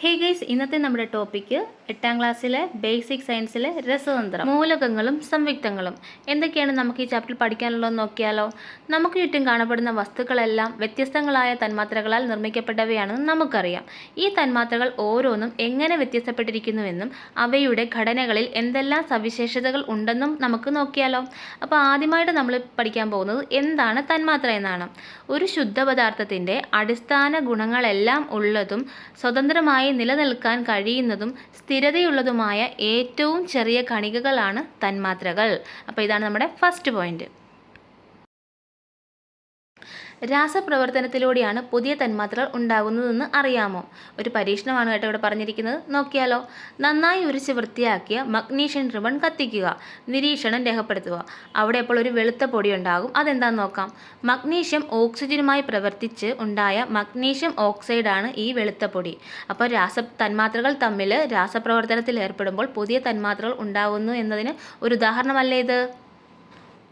Hey guys, ഇന്നത്തെ നമ്മുടെ topic 8ാം ക്ലാസ്സിലെ ബേസിക് സയൻസിലെ രസതന്ത്രം, മൂലകങ്ങളും സംയുക്തങ്ങളും. എന്തൊക്കെയാണ് നമുക്ക് ഈ ചാപ്റ്ററിൽ പഠിക്കാനുള്ളതെന്ന് നോക്കിയാലോ. നമുക്ക് ചുറ്റും കാണപ്പെടുന്ന വസ്തുക്കളെല്ലാം വ്യത്യസ്തങ്ങളായ തന്മാത്രകളാൽ നിർമ്മിക്കപ്പെട്ടവയാണെന്ന് നമുക്കറിയാം. ഈ തന്മാത്രകൾ ഓരോന്നും എങ്ങനെ വ്യത്യസ്തപ്പെട്ടിരിക്കുന്നുവെന്നും അവയുടെ ഘടനകളിൽ എന്തെല്ലാം സവിശേഷതകൾ ഉണ്ടെന്നും നമുക്ക് നോക്കിയാലോ. അപ്പോൾ ആദ്യമായിട്ട് നമ്മൾ പഠിക്കാൻ പോകുന്നത് എന്താണ് തന്മാത്ര എന്നാണ്. ഒരു ശുദ്ധപദാർത്ഥത്തിൻ്റെ അടിസ്ഥാന ഗുണങ്ങളെല്ലാം ഉള്ളതും സ്വതന്ത്രമായി നിലനിൽക്കാൻ കഴിയുന്നതും സ്ഥിരതയുള്ളതുമായ ഏറ്റവും ചെറിയ കണികകളാണ് തന്മാത്രകൾ. അപ്പോൾ ഇതാണ് നമ്മുടെ ഫസ്റ്റ് പോയിന്റ്. രാസപ്രവർത്തനത്തിലൂടെയാണ് പുതിയ തന്മാത്രകൾ ഉണ്ടാകുന്നതെന്ന് അറിയാമോ? ഒരു പരീക്ഷണമാണ് കേട്ടോ ഇവിടെ പറഞ്ഞിരിക്കുന്നത്. നോക്കിയാലോ. നന്നായി ഉരിച്ച് വൃത്തിയാക്കിയ മഗ്നീഷ്യൻ റിബൺ കത്തിക്കുക. നിരീക്ഷണം രേഖപ്പെടുത്തുക. അവിടെ അപ്പോൾ ഒരു വെളുത്ത പൊടി ഉണ്ടാകും. അതെന്താണെന്ന് നോക്കാം. മഗ്നീഷ്യം ഓക്സിജനുമായി പ്രവർത്തിച്ച് ഉണ്ടായ മഗ്നീഷ്യം ഓക്സൈഡാണ് ഈ വെളുത്ത പൊടി. അപ്പോൾ തന്മാത്രകൾ തമ്മിൽ രാസപ്രവർത്തനത്തിൽ ഏർപ്പെടുമ്പോൾ പുതിയ തന്മാത്രകൾ ഉണ്ടാകുന്നു എന്നതിന് ഒരു ഉദാഹരണമല്ലേ ഇത്?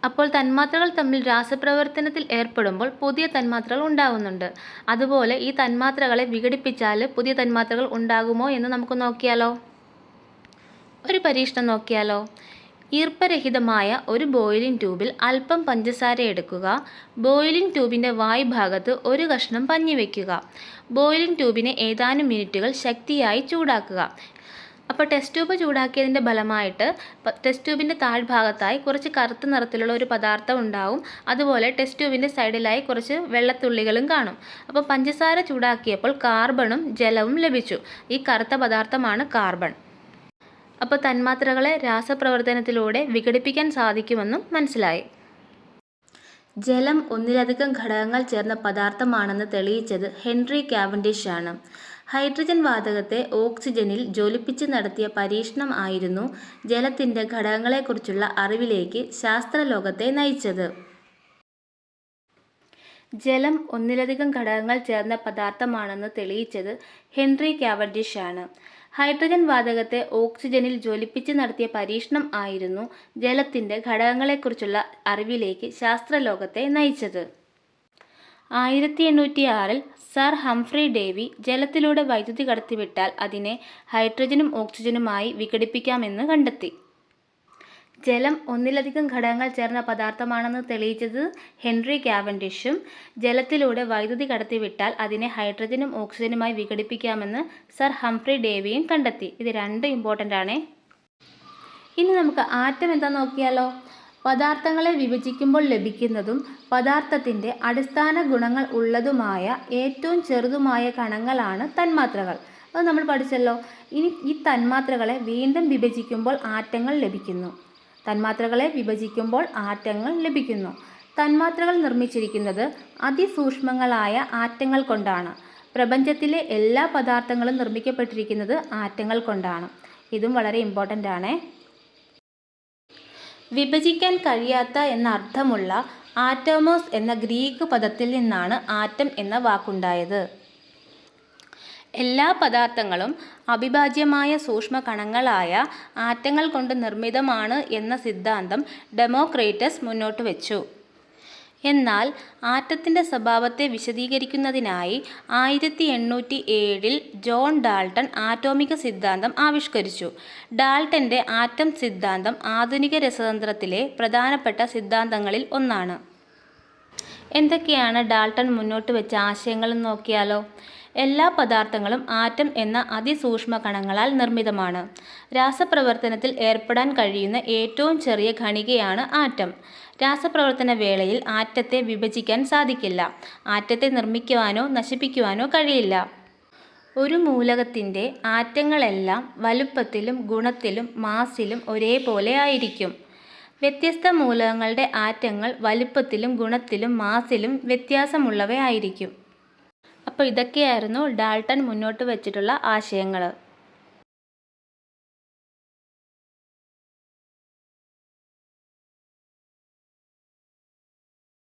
അപ്പോൾ തന്മാത്രകൾ തമ്മിൽ രാസപ്രവർത്തനത്തിൽ ഏർപ്പെടുമ്പോൾ പുതിയ തന്മാത്രകൾ ഉണ്ടാകുന്നുണ്ട്. അതുപോലെ ഈ തന്മാത്രകളെ വിഘടിപ്പിച്ചാൽ പുതിയ തന്മാത്രകൾ ഉണ്ടാകുമോ എന്ന് നമുക്ക് നോക്കിയാലോ. ഒരു പരീക്ഷണം നോക്കിയാലോ. ഈർപ്പരഹിതമായ ഒരു ബോയിലിംഗ് ട്യൂബിൽ അല്പം പഞ്ചസാര എടുക്കുക. ബോയിലിംഗ് ട്യൂബിൻ്റെ വായ്ഭാഗത്ത് ഒരു കഷ്ണം പഞ്ഞി വയ്ക്കുക. ബോയിലിംഗ് ട്യൂബിനെ ഏതാനും മിനിറ്റുകൾ ശക്തിയായി ചൂടാക്കുക. അപ്പോൾ ടെസ്റ്റ് ട്യൂബ് ചൂടാക്കിയതിൻ്റെ ഫലമായിട്ട് ടെസ്റ്റ് ട്യൂബിൻ്റെ താഴ്ഭാഗത്തായി കുറച്ച് കറുത്ത നിറത്തിലുള്ള ഒരു പദാർത്ഥം ഉണ്ടാവും. അതുപോലെ ടെസ്റ്റ് ട്യൂബിൻ്റെ സൈഡിലായി കുറച്ച് വെള്ളത്തുള്ളികളും കാണും. അപ്പോൾ പഞ്ചസാര ചൂടാക്കിയപ്പോൾ കാർബണും ജലവും ലഭിച്ചു. ഈ കറുത്ത പദാർത്ഥമാണ് കാർബൺ. അപ്പോൾ തന്മാത്രകളെ രാസപ്രവർത്തനത്തിലൂടെ വിഘടിപ്പിക്കാൻ സാധിക്കുമെന്നും മനസ്സിലായി. ജലം ഒന്നിലധികം ഘടകങ്ങൾ ചേർന്ന പദാർത്ഥമാണെന്ന് തെളിയിച്ചത് ഹെൻറി കാവൻഡിഷ് ആണ്. ഹൈഡ്രജൻ വാതകത്തെ ഓക്സിജനിൽ ജ്വലിപ്പിച്ച് നടത്തിയ പരീക്ഷണം ആയിരുന്നു ജലത്തിൻ്റെ ഘടകങ്ങളെക്കുറിച്ചുള്ള അറിവിലേക്ക് ശാസ്ത്രലോകത്തെ നയിച്ചത്. ജലം ഒന്നിലധികം ഘടകങ്ങൾ ചേർന്ന പദാർത്ഥമാണെന്ന് തെളിയിച്ചത് ഹെൻറി കാവൻഡിഷ് ആണ്. ഹൈഡ്രജൻ വാതകത്തെ ഓക്സിജനിൽ ജ്വലിപ്പിച്ച് നടത്തിയ പരീക്ഷണം ആയിരുന്നു ജലത്തിൻ്റെ ഘടകങ്ങളെക്കുറിച്ചുള്ള അറിവിലേക്ക് ശാസ്ത്രലോകത്തെ നയിച്ചത്. 1806 സർ ഹംഫ്രി ഡേവി ജലത്തിലൂടെ വൈദ്യുതി കടത്തിവിട്ടാൽ അതിനെ ഹൈഡ്രജനും ഓക്സിജനുമായി വിഘടിപ്പിക്കാമെന്ന് കണ്ടെത്തി. ജലം ഒന്നിലധികം ഘടകങ്ങൾ ചേർന്ന പദാർത്ഥമാണെന്ന് തെളിയിച്ചത് ഹെൻറി കാവൻഡിഷും ജലത്തിലൂടെ വൈദ്യുതി കടത്തിവിട്ടാൽ അതിനെ ഹൈഡ്രജനും ഓക്സിജനുമായി വിഘടിപ്പിക്കാമെന്ന് സർ ഹംഫ്രി ഡേവിയും കണ്ടെത്തി. ഇത് രണ്ടും ഇമ്പോർട്ടൻ്റ് ആണേ. ഇനി നമുക്ക് ആറ്റം എന്താണെന്ന് നോക്കിയാലോ. പദാർത്ഥങ്ങളെ വിഭജിക്കുമ്പോൾ ലഭിക്കുന്നതും പദാർത്ഥത്തിൻ്റെ അടിസ്ഥാന ഗുണങ്ങൾ ഉള്ളതുമായ ഏറ്റവും ചെറുതുമായ കണങ്ങളാണ് തന്മാത്രകൾ. അത് നമ്മൾ പഠിച്ചല്ലോ. ഇനി ഈ തന്മാത്രകളെ വീണ്ടും വിഭജിക്കുമ്പോൾ ആറ്റങ്ങൾ ലഭിക്കുന്നു. തന്മാത്രകൾ നിർമ്മിച്ചിരിക്കുന്നത് അതിസൂക്ഷ്മങ്ങളായ ആറ്റങ്ങൾ കൊണ്ടാണ്. പ്രപഞ്ചത്തിലെ എല്ലാ പദാർത്ഥങ്ങളും നിർമ്മിക്കപ്പെട്ടിരിക്കുന്നത് ആറ്റങ്ങൾ കൊണ്ടാണ്. ഇതും വളരെ ഇമ്പോർട്ടൻ്റ് ആണേ. വിഭജിക്കാൻ കഴിയാത്ത എന്ന അർത്ഥമുള്ള ആറ്റോമോസ് എന്ന ഗ്രീക്ക് പദത്തിൽ നിന്നാണ് ആറ്റം എന്ന വാക്കുണ്ടായത്. എല്ലാ പദാർത്ഥങ്ങളും അവിഭാജ്യമായ സൂക്ഷ്മ കണങ്ങളായ ആറ്റങ്ങൾ കൊണ്ട് നിർമ്മിതമാണ് എന്ന സിദ്ധാന്തം ഡെമോക്രിറ്റസ് മുന്നോട്ട് വച്ചു. എന്നാൽ ആറ്റത്തിൻ്റെ സ്വഭാവത്തെ വിശദീകരിക്കുന്നതിനായി 1807 ജോൺ ഡാൾട്ടൺ ആറ്റോമിക സിദ്ധാന്തം ആവിഷ്കരിച്ചു. ഡാൾട്ടൻ്റെ ആറ്റം സിദ്ധാന്തം ആധുനിക രസതന്ത്രത്തിലെ പ്രധാനപ്പെട്ട സിദ്ധാന്തങ്ങളിൽ ഒന്നാണ്. എന്തൊക്കെയാണ് ഡാൾട്ടൺ മുന്നോട്ട് വെച്ച ആശയങ്ങളെന്ന് നോക്കിയാലോ. എല്ലാ പദാർത്ഥങ്ങളും ആറ്റം എന്ന അതിസൂക്ഷ്മ കണങ്ങളാൽ നിർമ്മിതമാണ്. രാസപ്രവർത്തനത്തിൽ ഏർപ്പെടാൻ കഴിയുന്ന ഏറ്റവും ചെറിയ കണികയാണ് ആറ്റം. രാസപ്രവർത്തന വേളയിൽ ആറ്റത്തെ വിഭജിക്കാൻ സാധിക്കില്ല. ആറ്റത്തെ നിർമ്മിക്കുവാനോ നശിപ്പിക്കുവാനോ കഴിയില്ല. ഒരു മൂലകത്തിൻ്റെ ആറ്റങ്ങളെല്ലാം വലുപ്പത്തിലും ഗുണത്തിലും മാസിലും ഒരേപോലെ ആയിരിക്കും. വ്യത്യസ്ത മൂലകങ്ങളുടെ ആറ്റങ്ങൾ വലുപ്പത്തിലും ഗുണത്തിലും മാസിലും വ്യത്യാസമുള്ളവയായിരിക്കും. അപ്പോൾ ഇതൊക്കെയായിരുന്നു ഡാൾട്ടൺ മുന്നോട്ട് വച്ചിട്ടുള്ള ആശയങ്ങൾ.